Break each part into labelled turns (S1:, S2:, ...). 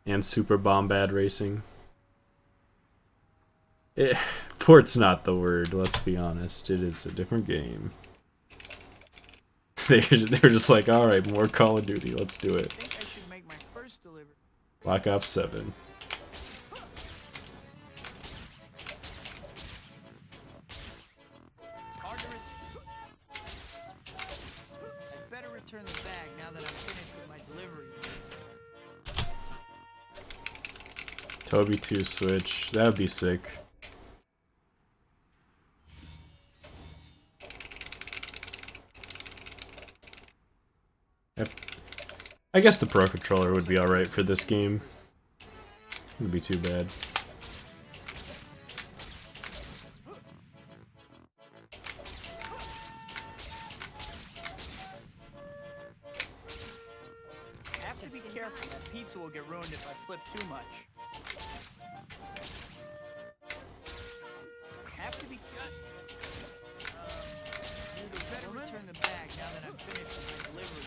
S1: And Super Bombad Racing. Port's not the word, let's be honest. It is a different game. They're just like, alright, more Call of Duty, let's do it.
S2: I think I should make my first delivery.
S1: Black Ops 7.
S2: I better return the bag now that I'm finished with my delivery.
S1: Toby 2 Switch, that would be sick. I guess the Pro Controller would be alright for this game. It wouldn't be too bad.
S2: I have to be careful. That pizza will get ruined if I flip too much. I have to be I better return the bag now that I'm finished with my delivery.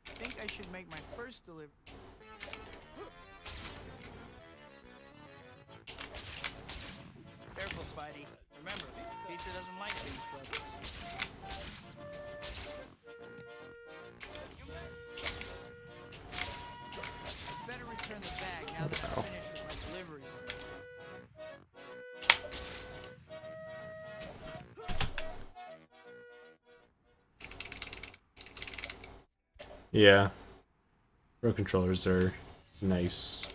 S2: I think I should make my first delivery. Careful, Spidey. Remember, pizza doesn't like being flipped. Better return the bag now that I'm finished with my delivery.
S1: Yeah. Pro Controllers are nice.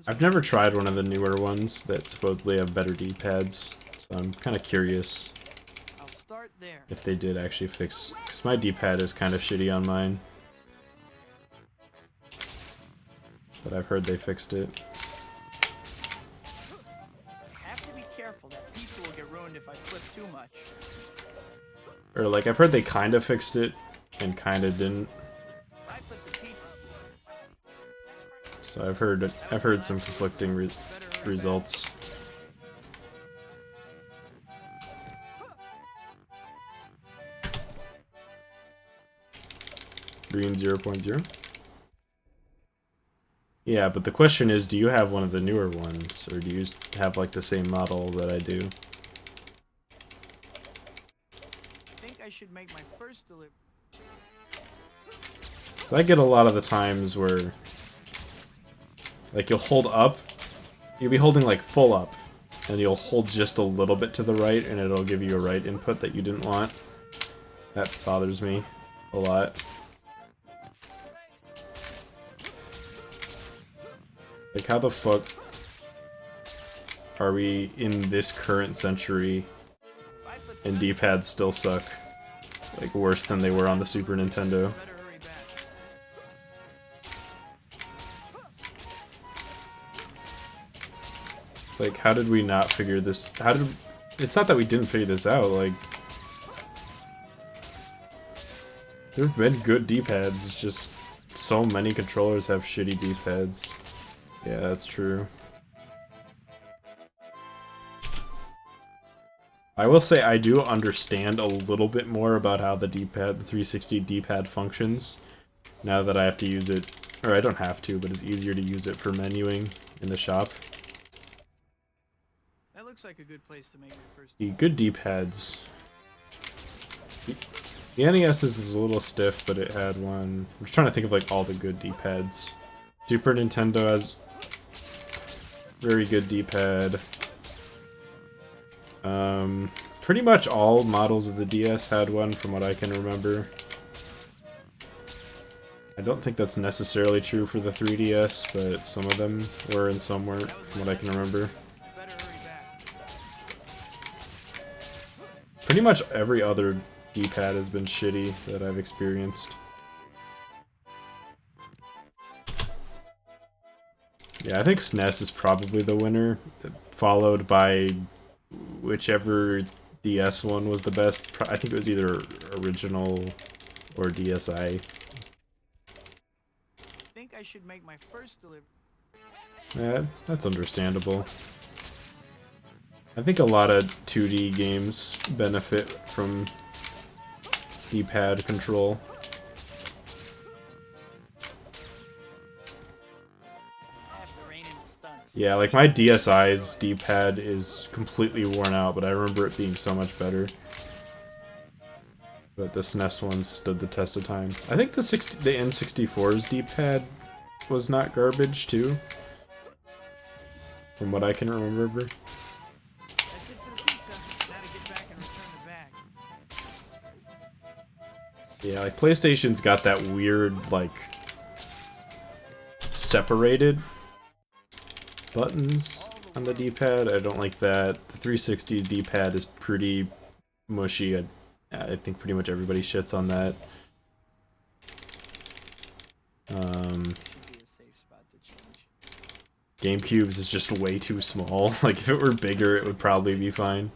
S1: I've never tried one of the newer ones that supposedly have better D-pads, so I'm kind of curious
S2: I'll start there.
S1: if they did actually fix, because my D-pad is kind of shitty on mine. But I've heard they fixed it.
S2: I have to be careful. That pizza will get ruined if I flip too much.
S1: Or like, I've heard they kind of fixed it, and kind of didn't.
S2: I flip the pizza.
S1: So I've heard some conflicting results. Green 0.0. Yeah, but the question is, do you have one of the newer ones, or do you have like the same model that I do?
S2: I think I should make my first delivery.
S1: So I get a lot of the times where, like, you'll hold up, you'll be holding like full up, and you'll hold just a little bit to the right, and it'll give you a right input that you didn't want. That bothers me a lot. Like, how the fuck are we in this current century and D-pads still suck? Like, worse than they were on the Super Nintendo.
S2: Better hurry back.
S1: Like, how did we not figure this? It's not that we didn't figure this out, like, there've been good D-pads, it's just so many controllers have shitty D-pads. Yeah, that's true. I will say I do understand a little bit more about how the D-pad, the 360 D-pad functions, now that I have to use it, or I don't have to, but it's easier to use it for menuing in the shop.
S2: That looks like a good place to make my first.
S1: The good D-pads. The NES's is a little stiff, but it had one. I'm just trying to think of like all the good D-pads. Super Nintendo has very good D-pad. Pretty much all models of the DS had one, from what I can remember. I don't think that's necessarily true for the 3DS, but some of them were and some weren't, from what I can remember.
S2: Better hurry back.
S1: Pretty much every other D-pad has been shitty that I've experienced. Yeah, I think SNES is probably the winner, followed by whichever DS one was the best. I think it was either original or DSi.
S2: I think I should make my first delivery.
S1: Yeah, that's understandable. I think a lot of 2D games benefit from D-pad control. Yeah, like my DSi's D-pad is completely worn out, but I remember it being so much better. But the SNES one stood the test of time. I think the N64's D-pad was not garbage too, from what I can remember.
S2: That's it for the pizza. Now to get back and return the bag.
S1: Yeah, like PlayStation's got that weird, like, separated buttons on the D-pad. I don't like that. The 360's D-pad is pretty mushy. I think pretty much everybody shits on that. GameCube's is just way too small. Like, if it were bigger, it would probably be fine.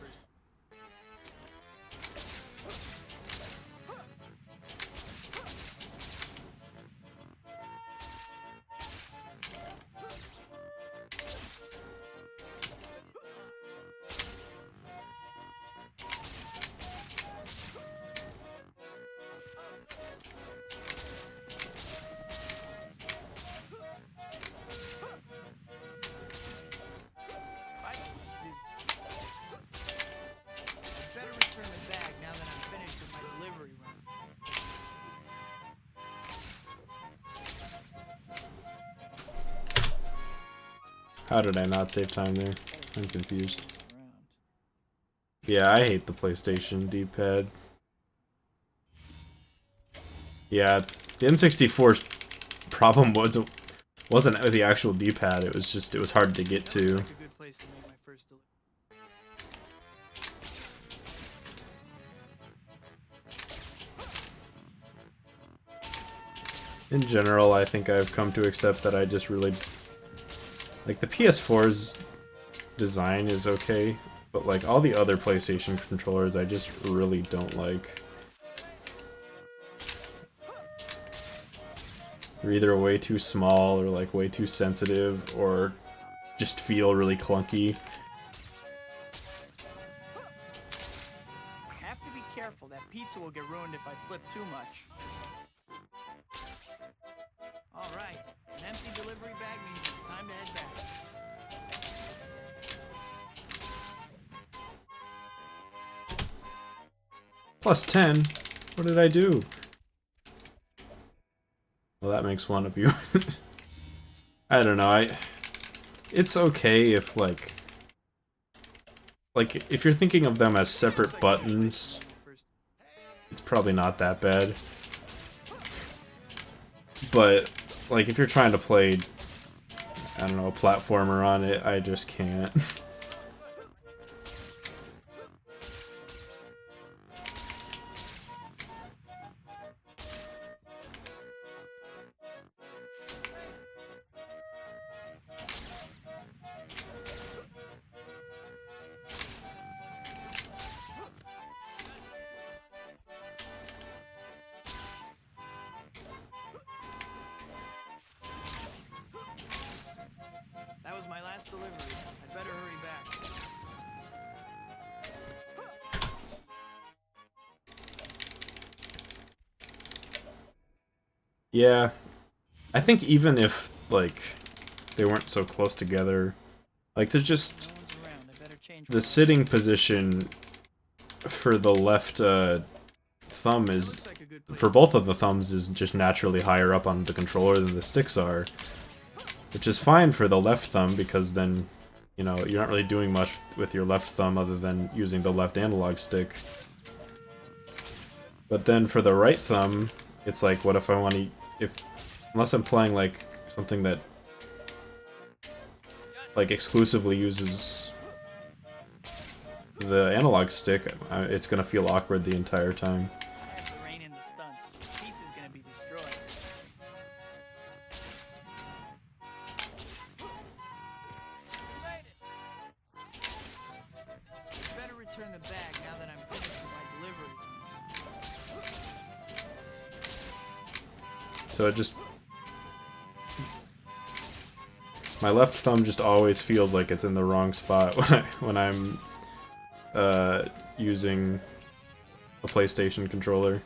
S1: How did I not save time there? I'm confused. Yeah, I hate the PlayStation D-pad. Yeah, the N64's problem wasn't with the actual D-pad, it was hard to get to. In general, I think I've come to accept that I just really... Like, the PS4's design is okay, but like all the other PlayStation controllers I just really don't like. They're either way too small, or like way too sensitive, or just feel really clunky.
S2: I have to be careful. That pizza will get ruined if I flip too much. Alright, an empty delivery bag means it's time to head back.
S1: Plus 10? What did I do? Well, that makes one of you. I don't know, it's okay if, like, if you're thinking of them as separate buttons, it's probably not that bad. But, like, if you're trying to play, I don't know, a platformer on it, I just can't.
S2: That was my last delivery. I'd better hurry back.
S1: Yeah, I think even if, like, they weren't so close together, like, there's just... The sitting position for the left thumb is... For both of the thumbs is just naturally higher up on the controller than the sticks are. Which is fine for the left thumb, because then, you know, you're not really doing much with your left thumb other than using the left analog stick. But then for the right thumb, it's like, what if I want to... Unless I'm playing, like, something that, like, exclusively uses the analog stick, it's gonna feel awkward the entire time.
S2: Better return the bag now that
S1: So it just... my left thumb just always feels like it's in the wrong spot when I'm using a PlayStation controller.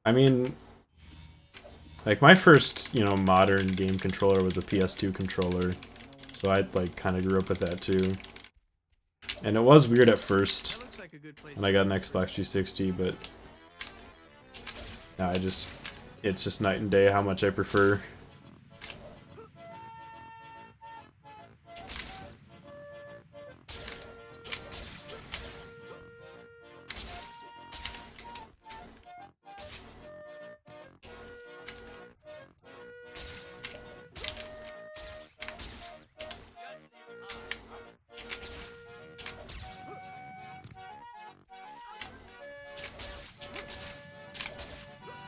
S1: I mean, like my first, you know, modern game controller was a PS2 controller, so I like kind of grew up with that too. And it was weird at first when I got an Xbox 360, but now it's just night and day how much I prefer.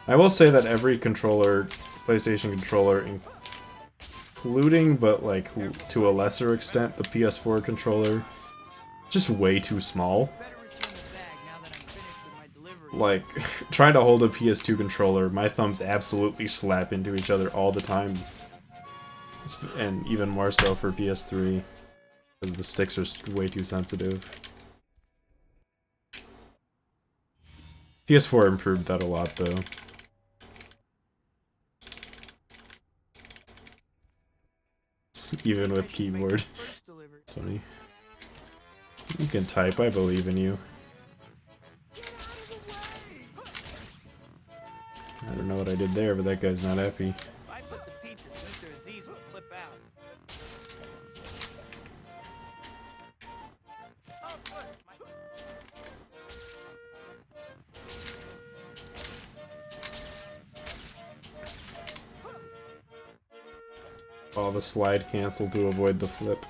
S1: I will say that every controller, PlayStation controller, including, but like to a lesser extent, the PS4 controller, just way too small. Like, trying to hold a PS2 controller, my thumbs absolutely slap into each other all the time. And even more so for PS3, because the sticks are way too sensitive. PS4 improved that a lot, though. Even with keyboard. It's funny. You can type, I believe in you. I don't know what I did there, but that guy's not happy.
S2: If I put the pizzas, Mr. Aziz will flip out. Oh, good.
S1: Oh, the slide cancel to avoid the flip.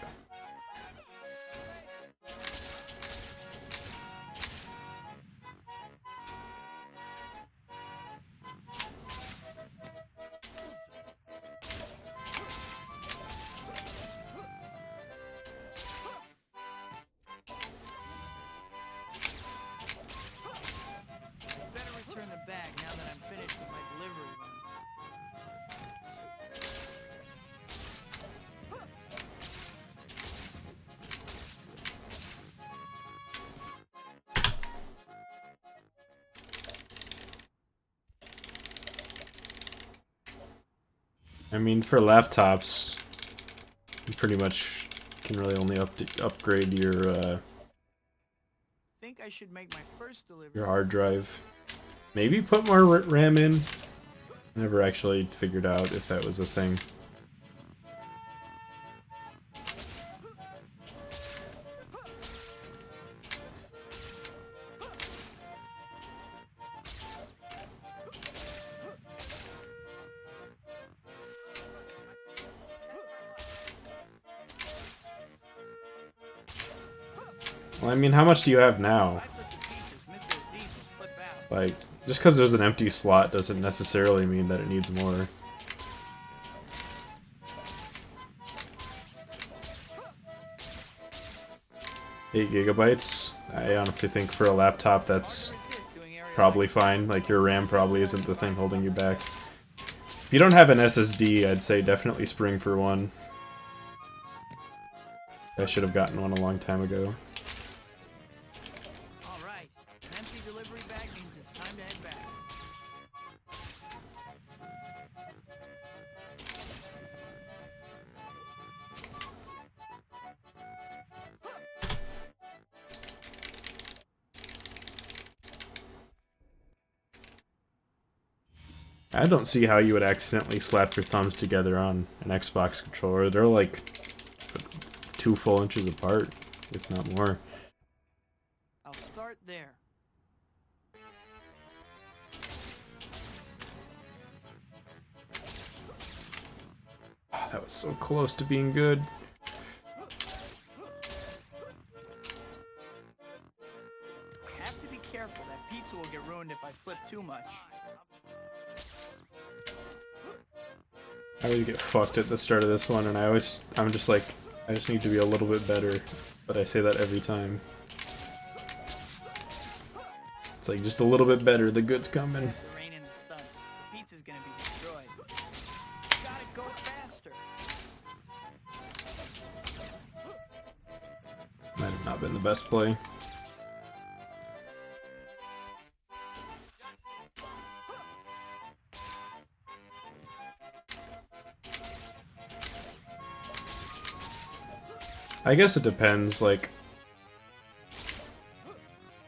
S2: Better return the bag now that I'm finished with my delivery run.
S1: I mean, for laptops, you pretty much can really only upgrade your
S2: Think I should make my first delivery.
S1: your hard drive. Maybe put more RAM in. Never actually figured out if that was a thing. Well, I mean, how much do you have now? Like, just because there's an empty slot doesn't necessarily mean that it needs more. 8 gigabytes? I honestly think for a laptop that's probably fine. Like, your RAM probably isn't the thing holding you back. If you don't have an SSD, I'd say definitely spring for one. I should have gotten one a long time ago.
S2: Alright, an empty delivery bag means it's time to head back.
S1: I don't see how you would accidentally slap your thumbs together on an Xbox controller. They're like 2 full inches apart, if not more.
S2: I'll start there.
S1: Oh, that was so close to being good.
S2: I have to be careful. That pizza will get ruined if I flip too much.
S1: I always get fucked at the start of this one, and I'm just like, I just need to be a little bit better, but I say that every time. It's like just a little bit better. The good's coming.
S2: The rain and the stunts. The pizza's gonna be destroyed. Gotta go faster.
S1: Might have not been the best play. I guess it depends, like...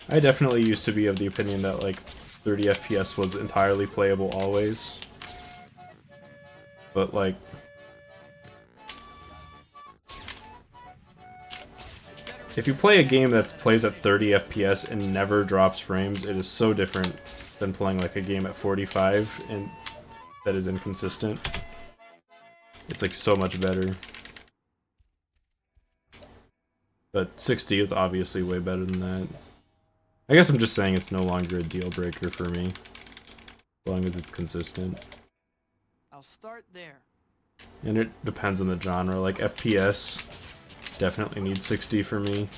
S1: I definitely used to be of the opinion that, like, 30 FPS was entirely playable always. But, like... if you play a game that plays at 30 FPS and never drops frames, it is so different than playing, like, a game at 45 and that is inconsistent. It's, like, so much better. But 60 is obviously way better than that. I guess I'm just saying it's no longer a deal breaker for me. As long as it's consistent.
S2: I'll start there.
S1: And it depends on the genre. Like FPS definitely needs 60 for me.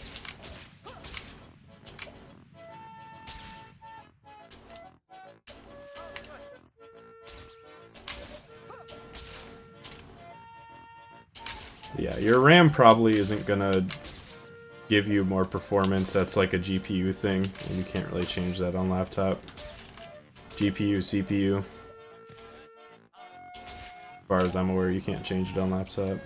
S1: Yeah, your RAM probably isn't gonna give you more performance. That's like a GPU thing, and you can't really change that on laptop. GPU, CPU. As far as I'm aware, you can't change it on laptop.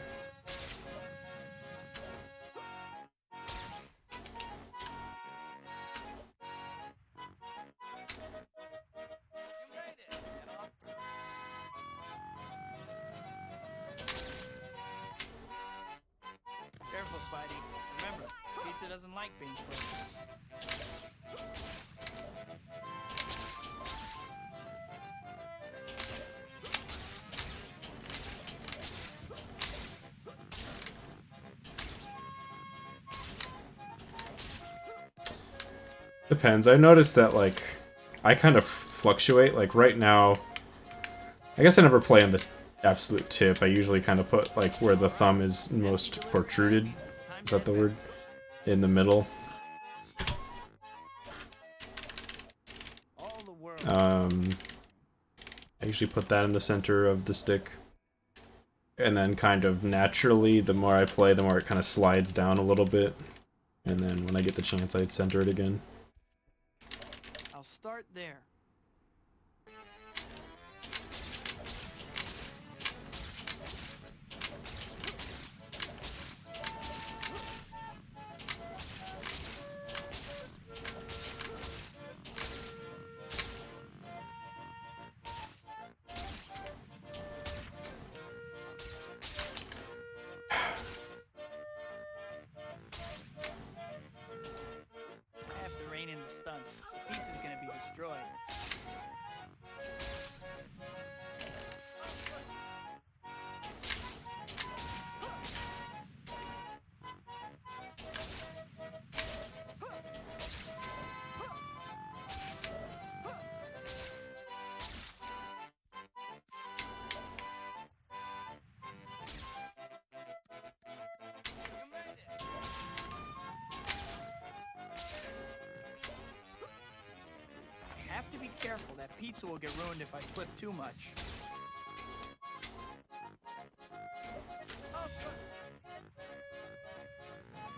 S2: Careful, Spidey. Remember, pizza doesn't like being close.
S1: Depends. I noticed that, like, I kind of fluctuate. Like, right now, I guess I never play on the absolute tip. I usually kind of put, like, where the thumb is most protruded. Is that the word? In the middle.
S2: All the world.
S1: I usually put that in the center of the stick. And then kind of naturally, the more I play, the more it kind of slides down a little bit. And then when I get the chance, I'd center it again.
S2: I'll start there. After rain and the stunts, the pizza's gonna be destroyed. Have to be careful. That pizza will get ruined if I flip too much.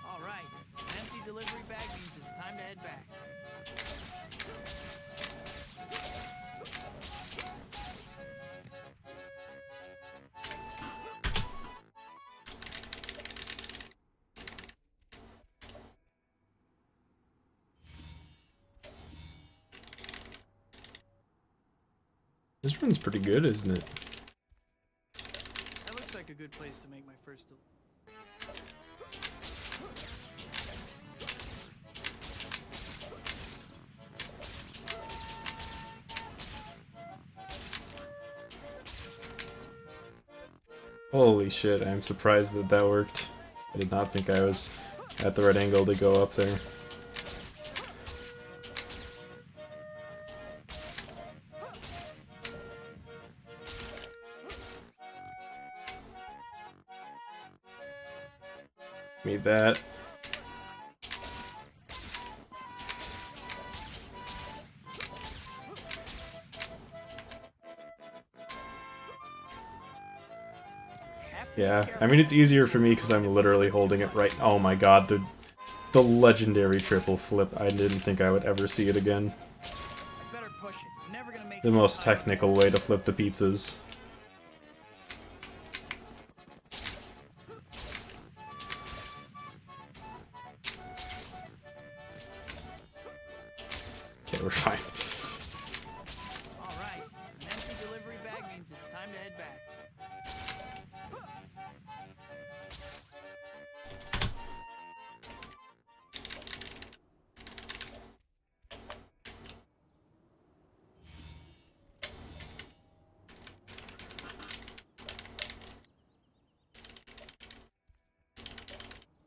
S2: All right, an empty delivery bag means it's time to head back.
S1: This run's pretty good, isn't it?
S2: That looks like a good place to make my first.
S1: Holy shit, I'm surprised that that worked. I did not think I was at the right angle to go up there. Made that. Yeah, I mean, it's easier for me because I'm literally holding it right... Oh my god, the legendary triple flip. I didn't think I would ever see it again.
S2: I better push it. I'm never gonna make
S1: The most technical way to flip the pizzas. Okay, we're fine.
S2: All right. An empty delivery bag means it's time to head back.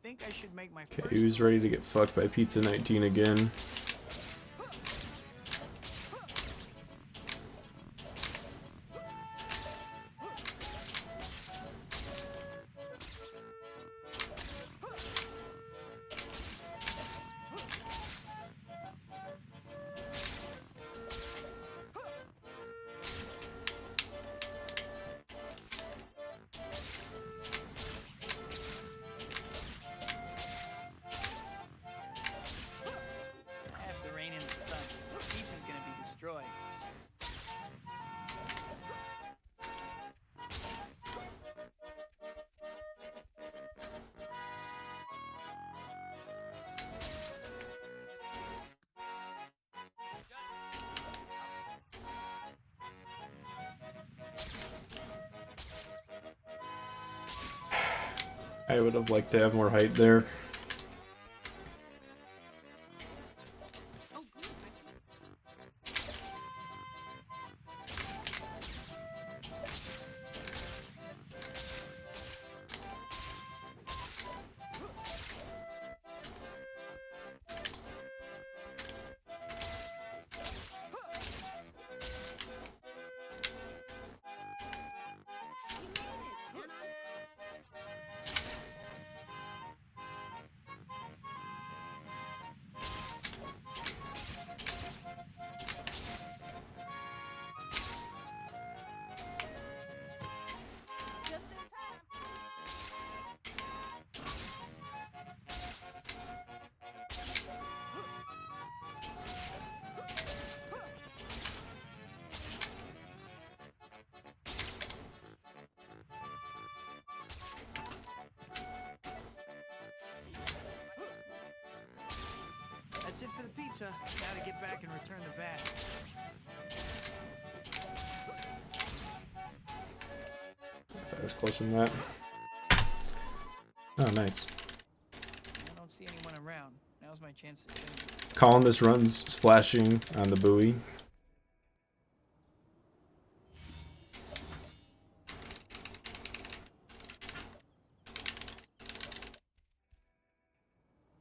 S2: Think I should make my
S1: Okay,
S2: first
S1: who's ready to get fucked by Pizza 19 again?
S2: Have the rain in the stunts. Pizza's gonna be destroyed.
S1: I would have liked to have more height there.
S2: That's it for the pizza. Gotta get back and return the bag.
S1: That was closer than that. Oh, nice.
S2: I don't see anyone around. Now's my chance to change it.
S1: Calling this run's splashing on the buoy.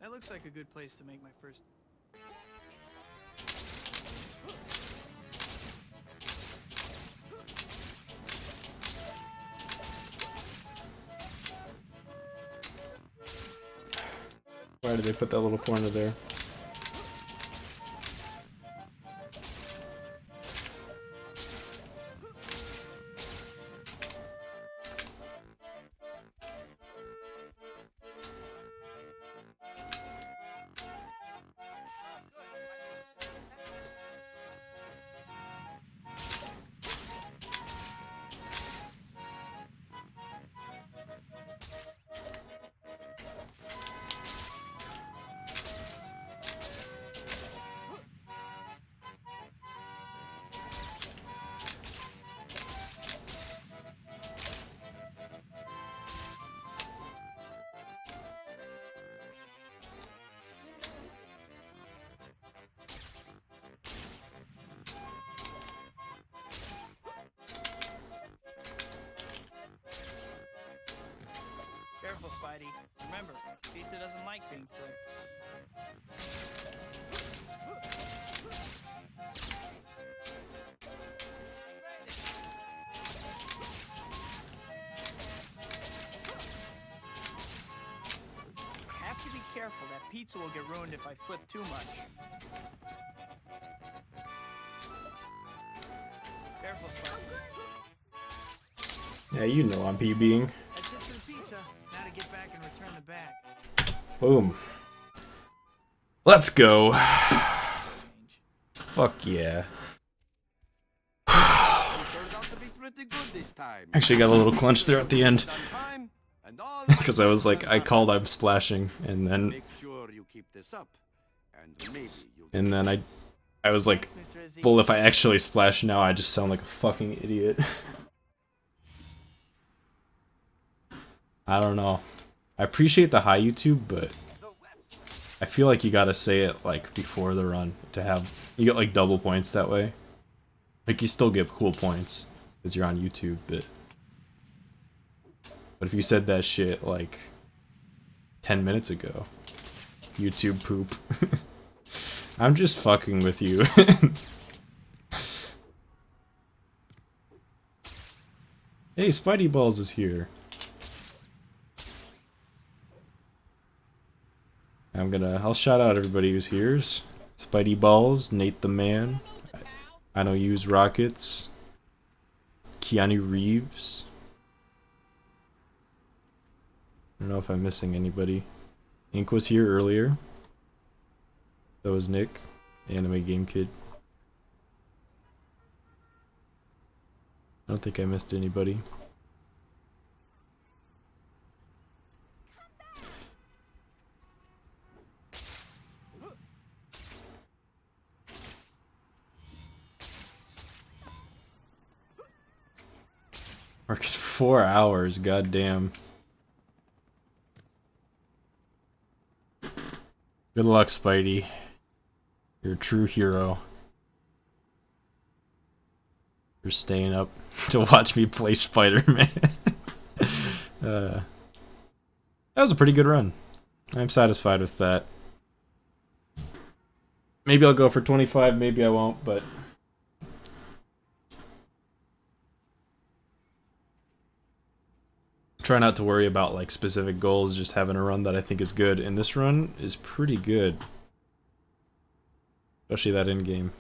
S2: That looks like a good place to make my first.
S1: Why did they put that little corner there?
S2: Careful, Spidey. Remember, pizza doesn't like being flipped. Have to be careful. That pizza will get ruined if I flip too much. Careful, Spidey.
S1: Yeah, you know I'm PBing.
S2: That's it Now to get back and return the bag.
S1: Boom. Let's go. Fuck yeah. Actually got a little clench there at the end. Because I was like, I called I'm splashing, and then I was like, well, if I actually splash now, I just sound like a fucking idiot. I don't know. I appreciate the hi YouTube, but I feel like you gotta say it like before the run to have you get like double points that way. Like you still get cool points because you're on YouTube, but if you said that shit like 10 minutes ago, YouTube poop. I'm just fucking with you. Hey, Spidey Balls is here. I'll shout out everybody who's here. Spidey Balls, Nate the Man, I know Use Rockets, Keanu Reeves. I don't know if I'm missing anybody. Ink was here earlier. So was Nick, Anime Game Kid. I don't think I missed anybody. Working 4 hours, goddamn. Good luck, Spidey. You're a true hero. You're staying up to watch me play Spider-Man. That was a pretty good run. I'm satisfied with that. Maybe I'll go for 25, maybe I won't, but try not to worry about like specific goals, just having a run that I think is good. And this run is pretty good. Especially that end game.